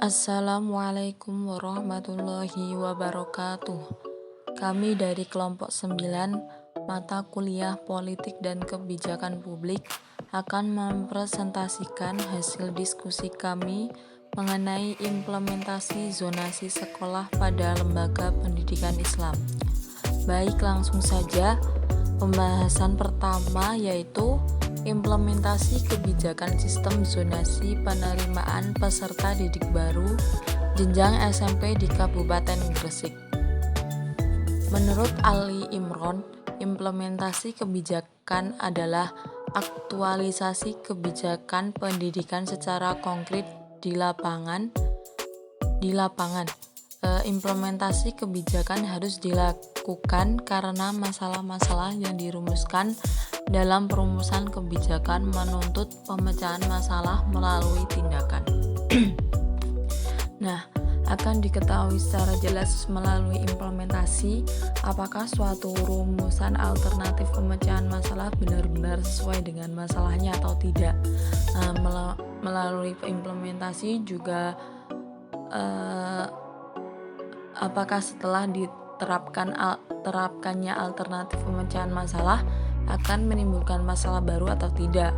Assalamualaikum warahmatullahi wabarakatuh. Kami dari kelompok 9 mata kuliah Politik dan Kebijakan Publik akan mempresentasikan hasil diskusi kami mengenai implementasi zonasi sekolah pada lembaga pendidikan Islam. Baik, langsung saja. Pembahasan pertama yaitu implementasi kebijakan sistem zonasi penerimaan peserta didik baru jenjang SMP di Kabupaten Gresik. Menurut Ali Imron, implementasi kebijakan adalah aktualisasi kebijakan pendidikan secara konkret di lapangan. Implementasi kebijakan harus dilakukan karena masalah-masalah yang dirumuskan dalam perumusan kebijakan menuntut pemecahan masalah melalui tindakan. Akan diketahui secara jelas melalui implementasi apakah suatu rumusan alternatif pemecahan masalah benar-benar sesuai dengan masalahnya atau tidak. Melalui implementasi juga apakah setelah diterapkannya alternatif pemecahan masalah akan menimbulkan masalah baru atau tidak.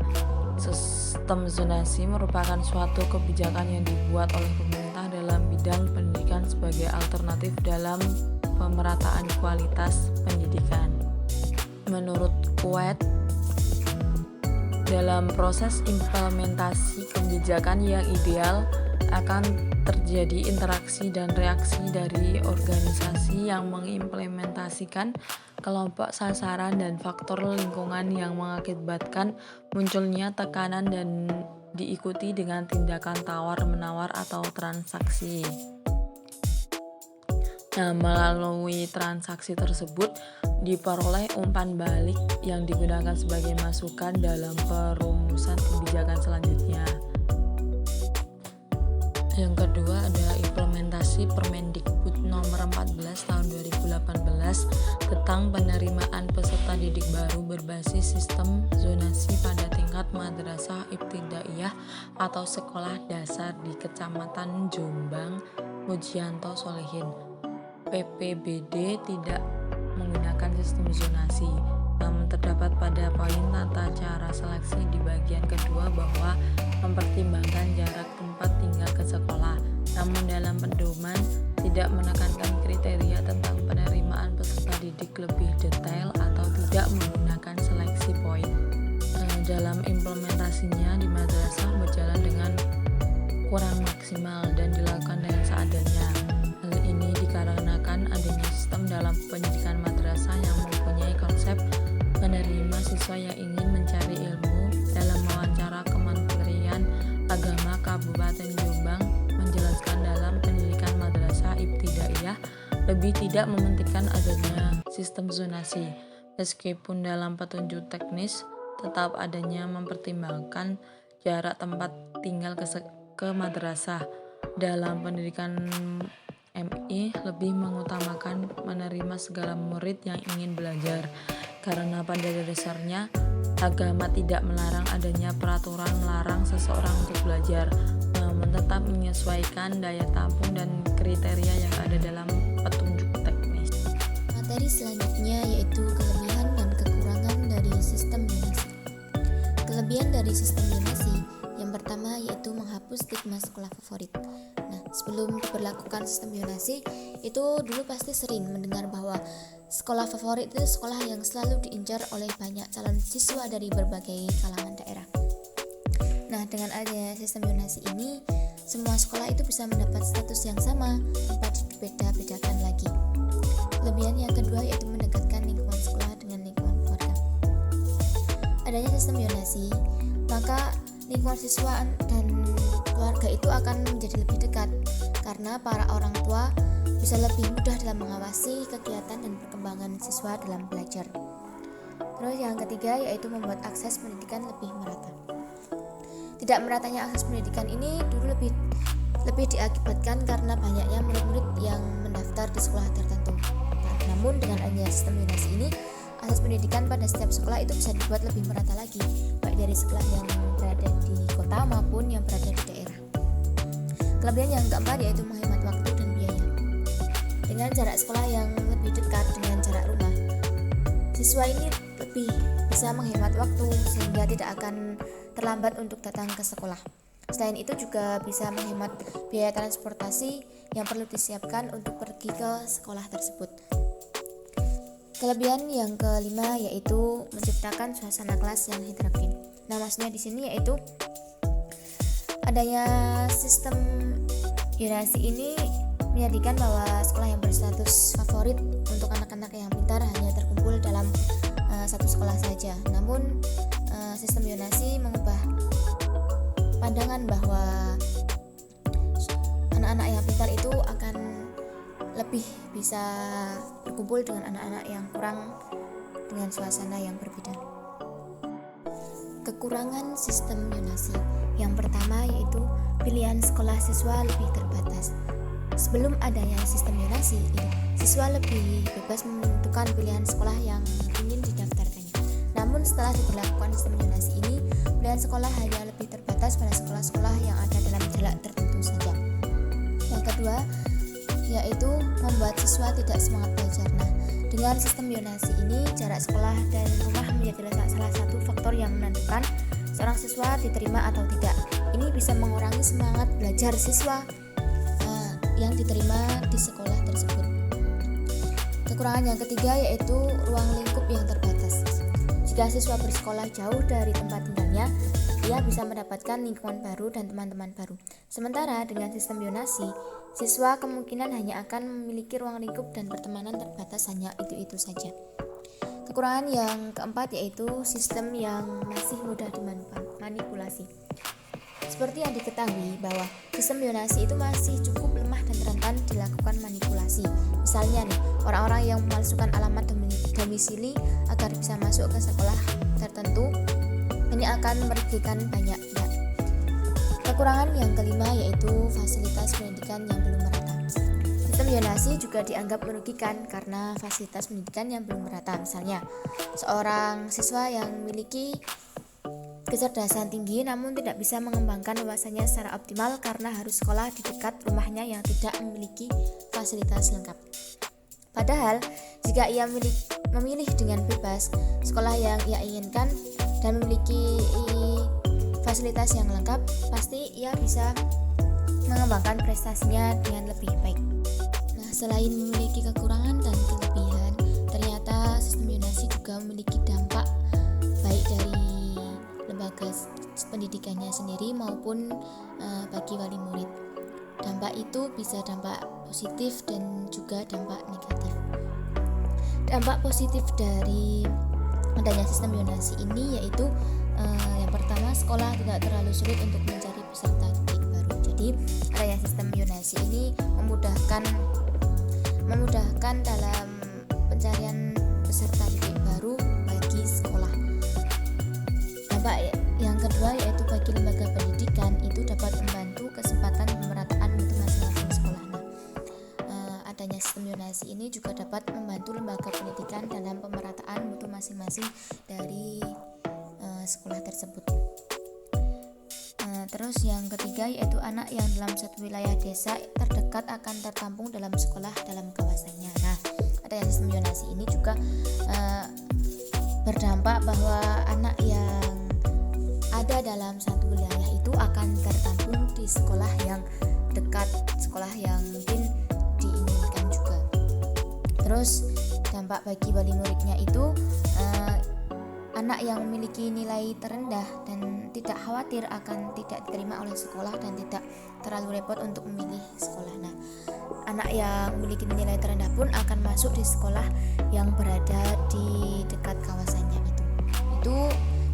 Sistem zonasi merupakan suatu kebijakan yang dibuat oleh pemerintah dalam bidang pendidikan sebagai alternatif dalam pemerataan kualitas pendidikan. Menurut Kuwait, dalam proses implementasi kebijakan yang ideal akan terjadi interaksi dan reaksi dari organisasi yang mengimplementasikan, kelompok sasaran, dan faktor lingkungan yang mengakibatkan munculnya tekanan dan diikuti dengan tindakan tawar-menawar atau transaksi. Melalui transaksi tersebut diperoleh umpan balik yang digunakan sebagai masukan dalam perumusan kebijakan selanjutnya. Yang kedua adalah implementasi Permendikbud nomor 14 tahun 2018 tentang penerimaan peserta didik baru berbasis sistem zonasi pada tingkat madrasah ibtidaiyah atau sekolah dasar di Kecamatan Jombang, Mujianto Solehin. PPBD tidak menggunakan sistem zonasi. Namun terdapat pada poin tata cara seleksi di bagian kedua bahwa mempertimbangkan jarak tempat tinggal ke sekolah, namun dalam pedoman tidak menekankan kriteria tentang penerimaan peserta didik lebih detail atau tidak menggunakan seleksi poin. Dalam implementasinya di madrasah berjalan dengan kurang maksimal dan dilakukan dengan seadanya. Hal ini dikarenakan adanya sistem dalam pendidikan madrasah yang mempunyai konsep menerima siswa yang ingin mencari ilmu. Dalam wawancara Kementerian Agama Kabupaten Jombang menjelaskan dalam pendidikan madrasah ibtidaiyah lebih tidak mementingkan adanya sistem zonasi, meskipun dalam petunjuk teknis tetap adanya mempertimbangkan jarak tempat tinggal ke madrasah. Dalam pendidikan MI lebih mengutamakan menerima segala murid yang ingin belajar, karena pada dasarnya agama tidak melarang adanya peraturan melarang seseorang untuk belajar, namun tetap menyesuaikan daya tampung dan kriteria yang ada dalam petunjuk teknis. Materi selanjutnya yaitu kelebihan dan kekurangan dari sistem zonasi. Kelebihan dari sistem zonasi yang pertama yaitu menghapus stigma sekolah favorit. Sebelum diberlakukan sistem zonasi, itu dulu pasti sering mendengar bahwa sekolah favorit itu sekolah yang selalu diincar oleh banyak calon siswa dari berbagai kalangan daerah. Dengan adanya sistem zonasi ini, semua sekolah itu bisa mendapat status yang sama tanpa dibeda-bedakan lagi. Kelebihan yang kedua yaitu mendekatkan lingkungan sekolah dengan lingkungan keluarga. Adanya sistem zonasi, maka lingkungan siswa dan keluarga itu akan menjadi lebih dekat karena para orang tua bisa lebih mudah dalam mengawasi kegiatan dan perkembangan siswa dalam belajar. Terus yang ketiga yaitu membuat akses pendidikan lebih merata. Tidak meratanya akses pendidikan ini dulu lebih diakibatkan karena banyaknya murid-murid yang mendaftar di sekolah tertentu. Namun dengan adanya sistem zonasi ini, akses pendidikan pada setiap sekolah itu bisa dibuat lebih merata lagi, baik dari sekolah yang berada di kota maupun yang berada di daerah. Kelebihan yang keempat yaitu menghemat waktu dan biaya. Dengan jarak sekolah yang lebih dekat dengan jarak rumah, siswa ini lebih bisa menghemat waktu sehingga tidak akan terlambat untuk datang ke sekolah. Selain itu juga bisa menghemat biaya transportasi yang perlu disiapkan untuk pergi ke sekolah tersebut. Kelebihan yang kelima yaitu menciptakan suasana kelas yang heterogen. Nah, maksudnya di sini yaitu adanya sistem zonasi ini menjadikan bahwa sekolah yang berstatus favorit untuk anak-anak yang pintar hanya terkumpul dalam satu sekolah saja. Namun sistem zonasi mengubah pandangan bahwa anak-anak yang pintar itu akan lebih bisa berkumpul dengan anak-anak yang kurang dengan suasana yang berbeda. Kekurangan sistem zonasi yang pertama yaitu pilihan sekolah siswa lebih terbatas. Sebelum adanya sistem zonasi ini, siswa lebih bebas menentukan pilihan sekolah yang ingin didaftarkannya. Namun setelah diberlakukan sistem zonasi ini, pilihan sekolah hanya lebih terbatas pada sekolah-sekolah yang ada dalam jarak tertentu saja. Yang kedua yaitu membuat siswa tidak semangat belajar. Nah, dengan sistem zonasi ini, jarak sekolah dan rumah menjadi salah satu faktor yang menentukan seorang siswa diterima atau tidak. Ini bisa mengurangi semangat belajar siswa yang diterima di sekolah tersebut. Kekurangan yang ketiga yaitu ruang lingkup yang terbatas. Jika siswa bersekolah jauh dari tempat tinggalnya, ia bisa mendapatkan lingkungan baru dan teman-teman baru. Sementara dengan sistem zonasi, siswa kemungkinan hanya akan memiliki ruang lingkup dan pertemanan terbatas hanya itu-itu saja. Kekurangan yang keempat yaitu sistem yang masih mudah dimanipulasi. Seperti yang diketahui bahwa sistem zonasi itu masih cukup lemah dan rentan dilakukan manipulasi. Misalnya nih, orang-orang yang memalsukan alamat domisili agar bisa masuk ke sekolah tertentu, ini akan merugikan banyak pihak. Kekurangan yang kelima yaitu fasilitas pendidikan yang belum merata. Sistem zonasi juga dianggap merugikan karena fasilitas pendidikan yang belum merata. Misalnya, seorang siswa yang memiliki kecerdasan tinggi namun tidak bisa mengembangkan wawasannya secara optimal karena harus sekolah di dekat rumahnya yang tidak memiliki fasilitas lengkap. Padahal, jika ia memilih dengan bebas sekolah yang ia inginkan dan memiliki fasilitas yang lengkap, pasti ia bisa mengembangkan prestasinya dengan lebih baik. Nah, selain memiliki kekurangan dan kelebihan, ternyata sistem zonasi juga memiliki dampak baik dari lembaga pendidikannya sendiri maupun bagi wali murid. Dampak itu bisa dampak positif dan juga dampak negatif. Dampak positif dari adanya sistem zonasi ini yaitu yang pertama, sekolah tidak terlalu sulit untuk mencari peserta didik baru. Jadi adanya sistem zonasi ini memudahkan dalam pencarian peserta didik baru bagi sekolah. Dampak yang kedua yaitu bagi lembaga pendidikan itu dapat membantu kesempatan pemerataan mutu masing-masing sekolah. Adanya sistem zonasi ini juga dapat membantu lembaga pendidikan dalam pemerataan mutu masing-masing dari sekolah tersebut. Terus yang ketiga yaitu anak yang dalam satu wilayah desa terdekat akan tertampung dalam sekolah dalam kawasannya. Nah, adanya sistem zonasi ini juga berdampak bahwa anak yang ada dalam satu wilayah itu akan tertampung di sekolah yang dekat, sekolah yang mungkin diinginkan juga. Terus dampak bagi wali muridnya itu anak yang memiliki nilai terendah dan tidak khawatir akan tidak diterima oleh sekolah dan tidak terlalu repot untuk memilih sekolah. Nah, anak yang memiliki nilai terendah pun akan masuk di sekolah yang berada di dekat kawasannya itu. Itu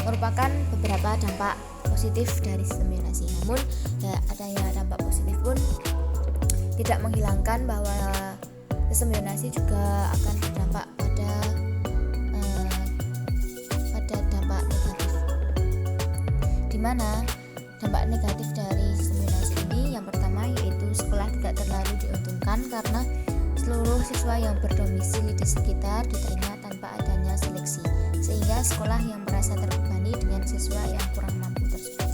merupakan beberapa dampak positif dari sistem zonasi. Namun adanya dampak positif pun tidak menghilangkan bahwa sistem zonasi juga akan berdampak pada dampak negatif. Di mana dampak negatif dari sistem zonasi ini yang pertama yaitu sekolah tidak terlalu diuntungkan karena seluruh siswa yang berdomisili di sekitar diterima tanpa adanya seleksi, sehingga sekolah yang merasa terbebani dengan siswa yang kurang mampu tersebut.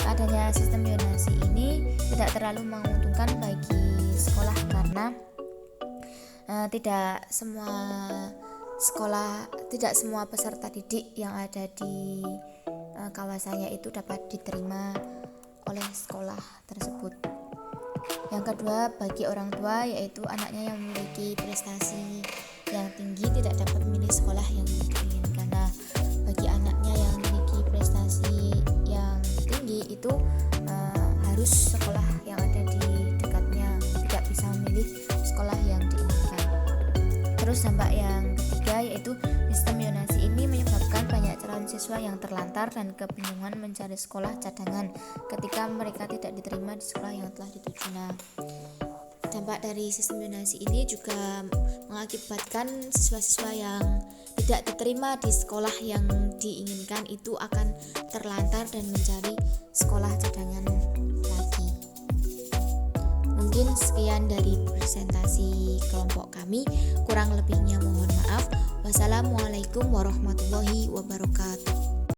Adanya sistem zonasi ini tidak terlalu menguntungkan bagi sekolah karena tidak semua peserta didik yang ada di kawasannya itu dapat diterima oleh sekolah tersebut. Yang kedua, bagi orang tua, yaitu anaknya yang memiliki prestasi yang tinggi tidak dapat memilih sekolah yang diinginkan. Nah, bagi anaknya yang memiliki prestasi yang tinggi itu harus sekolah yang ada di dekatnya, tidak bisa memilih sekolah yang diinginkan. Terus dampak yang ketiga yaitu sistem zonasi ini menyebabkan banyak calon siswa yang terlantar dan kebingungan mencari sekolah cadangan ketika mereka tidak diterima di sekolah yang telah dituju. Nah, dampak dari sistem zonasi ini juga mengakibatkan siswa-siswa yang tidak diterima di sekolah yang diinginkan itu akan terlantar dan mencari sekolah cadangan lagi. Mungkin sekian dari presentasi kelompok kami, kurang lebihnya mohon maaf. Wassalamualaikum warahmatullahi wabarakatuh.